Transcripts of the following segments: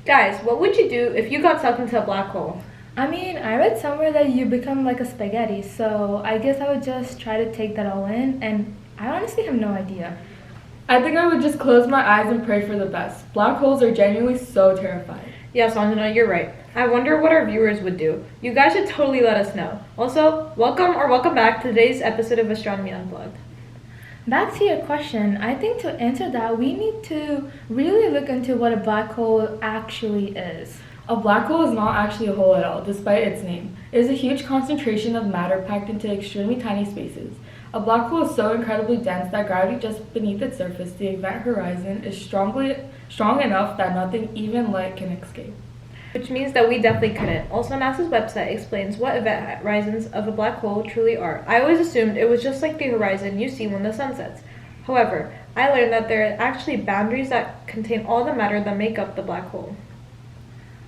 Guys, what would you do if you got sucked into a black hole? I mean, I read somewhere that you become like a spaghetti, so I guess I would just try to take that all in, and I honestly have no idea. I think I would just close my eyes and pray for the best. Black holes are genuinely so terrifying. Yes, Anjana, you're right. I wonder what our viewers would do. You guys should totally let us know. Also, welcome back to today's episode of Astronomy Unplugged. Back to your question, I think to answer that, we need to really look into what a black hole actually is. A black hole is not actually a hole at all, despite its name. It is a huge concentration of matter packed into extremely tiny spaces. A black hole is so incredibly dense that gravity just beneath its surface, the event horizon, is strong enough that nothing, even light, can escape. Which means that we definitely couldn't. Also, NASA's website explains what event horizons of a black hole truly are. I always assumed it was just like the horizon you see when the sun sets. However, I learned that there are actually boundaries that contain all the matter that make up the black hole.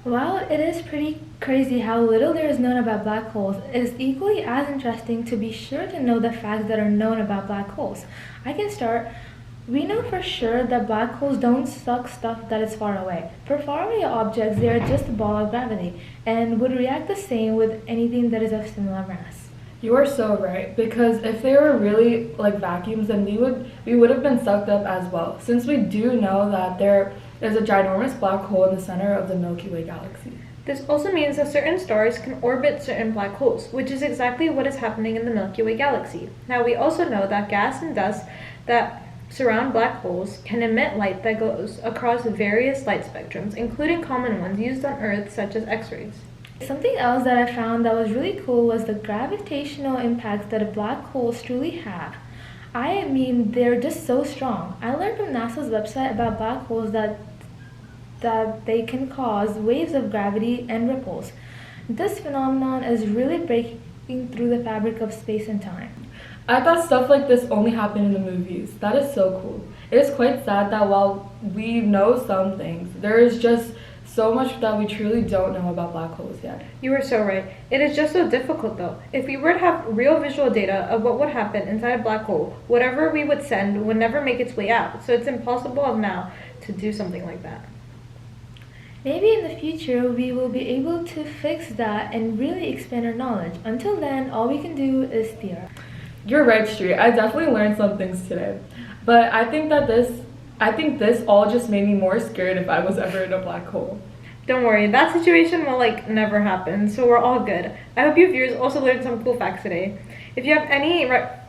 While it is pretty crazy how little there is known about black holes, it is equally as interesting to be sure to know the facts that are known about black holes. I can start. We know for sure that black holes don't suck stuff that is far away. For faraway objects, they are just a ball of gravity and would react the same with anything that is of similar mass. You are so right, because if they were really like vacuums, then we would have been sucked up as well, since we do know that there is a ginormous black hole in the center of the Milky Way galaxy. This also means that certain stars can orbit certain black holes, which is exactly what is happening in the Milky Way galaxy. Now, we also know that gas and dust that surround black holes can emit light that goes across various light spectrums, including common ones used on Earth, such as X-rays. Something else that I found that was really cool was the gravitational impacts that black holes truly have. I mean, they're just so strong. I learned from NASA's website about black holes that they can cause waves of gravity and ripples. This phenomenon is really breaking through the fabric of space and time. I thought stuff like this only happened in the movies. That is so cool. It is quite sad that while we know some things, there is just so much that we truly don't know about black holes yet. You are so right. It is just so difficult though. If we were to have real visual data of what would happen inside a black hole, whatever we would send would never make its way out. So it's impossible now to do something like that. Maybe in the future we will be able to fix that and really expand our knowledge. Until then, all we can do is theorize. You're right, Street. I definitely learned some things today. But I think this all just made me more scared if I was ever in a black hole. Don't worry, that situation will never happen, so we're all good. I hope you viewers also learned some cool facts today. If you have any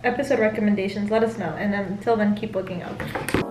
episode recommendations, let us know, and until then, keep looking up.